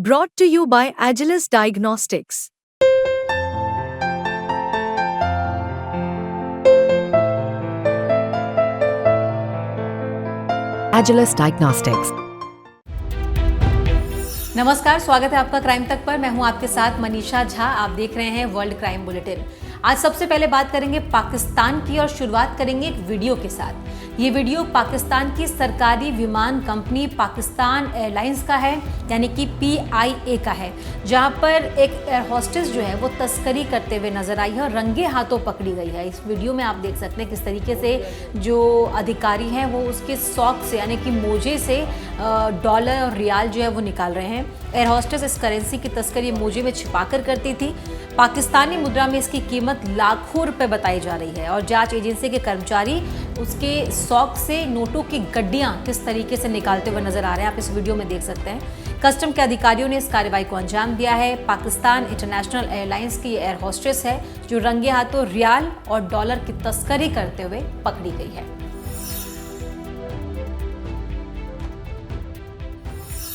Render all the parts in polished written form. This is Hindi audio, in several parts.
Brought to you by Agilus Diagnostics. Agilus Diagnostics. नमस्कार, स्वागत है आपका क्राइम तक पर। मैं हूं आपके साथ मनीषा झा। आप देख रहे हैं वर्ल्ड क्राइम बुलेटिन। आज सबसे पहले बात करेंगे पाकिस्तान की और शुरुआत करेंगे एक वीडियो के साथ। ये वीडियो पाकिस्तान की सरकारी विमान कंपनी पाकिस्तान एयरलाइंस का है, यानी कि PIA का है, जहां पर एक एयर होस्टेस जो है वो तस्करी करते हुए नजर आई है और रंगे हाथों पकड़ी गई है। इस वीडियो में आप देख सकते हैं किस तरीके से जो अधिकारी हैं वो उसके सॉक से यानी कि मोजे से डॉलर और रियाल जो है वो निकाल रहे हैं। एयर होस्टेस इस करेंसी की तस्करी मोजे में छिपाकर करती थी। पाकिस्तानी मुद्रा में इसकी कीमत लाखों रुपए बताई जा रही है और जांच एजेंसी के कर्मचारी उसके सॉक से नोटों की गड्डियां किस तरीके से निकालते हुए नजर आ रहे हैं, आप इस वीडियो में देख सकते हैं। कस्टम के अधिकारियों ने इस कार्रवाई को अंजाम दिया है। पाकिस्तान इंटरनेशनल एयरलाइंस की एयर होस्टेस है जो रंगे हाथों रियाल और डॉलर की तस्करी करते हुए पकड़ी गई है।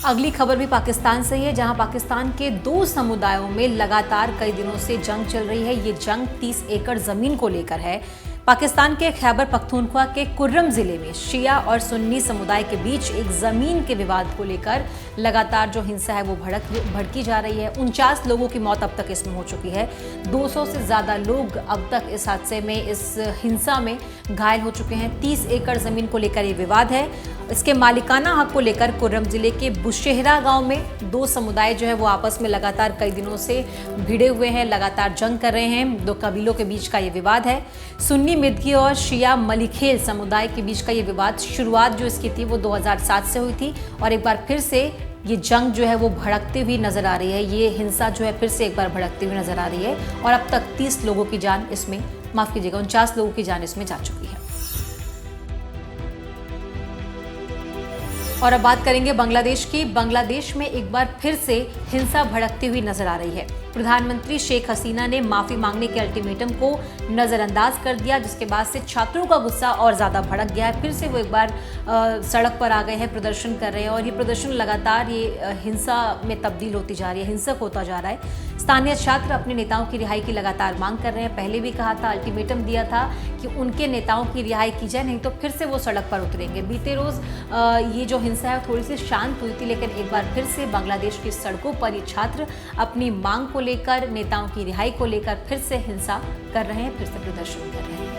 अगली खबर भी पाकिस्तान से ही है, जहां पाकिस्तान के 2 समुदायों में लगातार कई दिनों से जंग चल रही है। ये जंग 30 एकड़ जमीन को लेकर है। पाकिस्तान के खैबर पख्तूनख्वा के कुर्रम जिले में शिया और सुन्नी समुदाय के बीच एक जमीन के विवाद को लेकर लगातार जो हिंसा है वो भड़की जा रही है। 49 लोगों की मौत अब तक इसमें हो चुकी है। 200 से ज़्यादा लोग अब तक इस हादसे में, इस हिंसा में घायल हो चुके हैं। 30 एकड़ ज़मीन को लेकर ये विवाद है। इसके मालिकाना हक को लेकर कुर्रम जिले के बुशहरा गांव में 2 समुदाय जो है वो आपस में लगातार कई दिनों से भिड़े हुए हैं, लगातार जंग कर रहे हैं। 2 कबीलों के बीच का ये विवाद है। सुन्नी मिदगी और शिया मलिखेल समुदाय के बीच का ये विवाद, शुरुआत जो इसकी थी वो 2007 से हुई थी और एक बार फिर से ये जंग जो है वो भड़कती हुई नजर आ रही है। ये हिंसा जो है फिर से एक बार भड़कती हुई नजर आ रही है और अब तक 30 लोगों की जान इसमें, माफ कीजिएगा, 49 लोगों की जान इसमें जा चुकी है। और अब बात करेंगे बांग्लादेश की। बांग्लादेश में एक बार फिर से हिंसा भड़कती हुई नजर आ रही है। प्रधानमंत्री शेख हसीना ने माफी मांगने के अल्टीमेटम को नजरअंदाज कर दिया, जिसके बाद से छात्रों का गुस्सा और ज्यादा भड़क गया है। फिर से वो एक बार सड़क पर आ गए हैं, प्रदर्शन कर रहे हैं और ये प्रदर्शन लगातार ये हिंसा में तब्दील होती जा रही है, हिंसक होता जा रहा है। स्थानीय छात्र अपने नेताओं की रिहाई की लगातार मांग कर रहे हैं। पहले भी कहा था, अल्टीमेटम दिया था कि उनके नेताओं की रिहाई की जाए, नहीं तो फिर से वो सड़क पर उतरेंगे। बीते रोज ये जो हिंसा है थोड़ी सी शांत हुई थी, लेकिन एक बार फिर से बांग्लादेश की सड़कों पर ये छात्र अपनी मांग को लेकर, नेताओं की रिहाई को लेकर फिर से हिंसा कर रहे हैं, फिर से प्रदर्शन कर रहे हैं।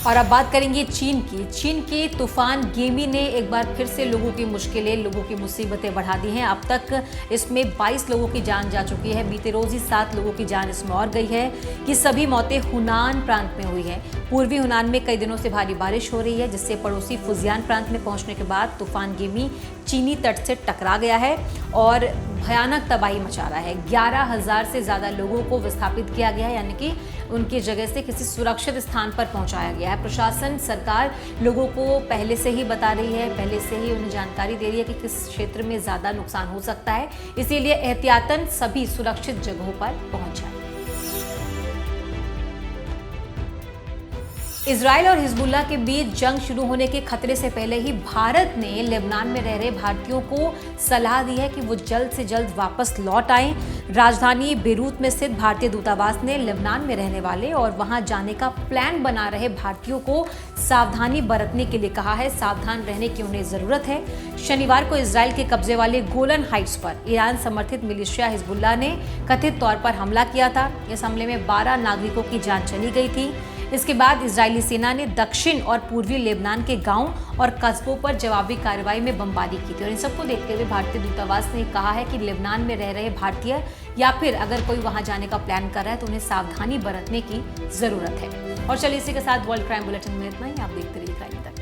और अब बात करेंगे चीन की। चीन के तूफान गेमी ने एक बार फिर से लोगों की मुश्किलें, लोगों की मुसीबतें बढ़ा दी हैं। अब तक इसमें 22 लोगों की जान जा चुकी है। बीते रोज ही 7 लोगों की जान इसमें और गई है। ये सभी मौतें हुनान प्रांत में हुई हैं। पूर्वी हुनान में कई दिनों से भारी बारिश हो रही है, जिससे पड़ोसी फुजियान प्रांत में पहुंचने के बाद तूफान गेमी चीनी तट से टकरा गया है और भयानक तबाही मचा रहा है। 11,000 से ज़्यादा लोगों को विस्थापित किया गया है, यानी कि उनकी जगह से किसी सुरक्षित स्थान पर पहुंचाया गया है। प्रशासन, सरकार लोगों को पहले से ही बता रही है, पहले से ही उन्हें जानकारी दे रही है कि किस क्षेत्र में ज़्यादा नुकसान हो सकता है, इसीलिए एहतियातन सभी सुरक्षित जगहों पर पहुंच जाए। इजराइल और हिजबुल्लाह के बीच जंग शुरू होने के खतरे से पहले ही भारत ने लेबनान में रह रहे भारतीयों को सलाह दी है कि वो जल्द से जल्द वापस लौट आएं। राजधानी बेरूत में स्थित भारतीय दूतावास ने लेबनान में रहने वाले और वहां जाने का प्लान बना रहे भारतीयों को सावधानी बरतने के लिए कहा है। सावधान रहने की उन्हें जरूरत है। शनिवार को इजराइल के कब्जे वाले गोलन हाइट्स पर ईरान समर्थित मिलिशिया हिजबुल्लाह ने कथित तौर पर हमला किया था। इस हमले में 12 नागरिकों की जान चली गई थी। इसके बाद इजरायली सेना ने दक्षिण और पूर्वी लेबनान के गांव और कस्बों पर जवाबी कार्रवाई में बमबारी की थी और इन सबको देखते हुए भारतीय दूतावास ने कहा है कि लेबनान में रह रहे भारतीय या फिर अगर कोई वहां जाने का प्लान कर रहा है तो उन्हें सावधानी बरतने की जरूरत है। और चलिए इसी के साथ वर्ल्ड क्राइम बुलेटिन में इतना ही। आप देखते रहिए क्राइम तक।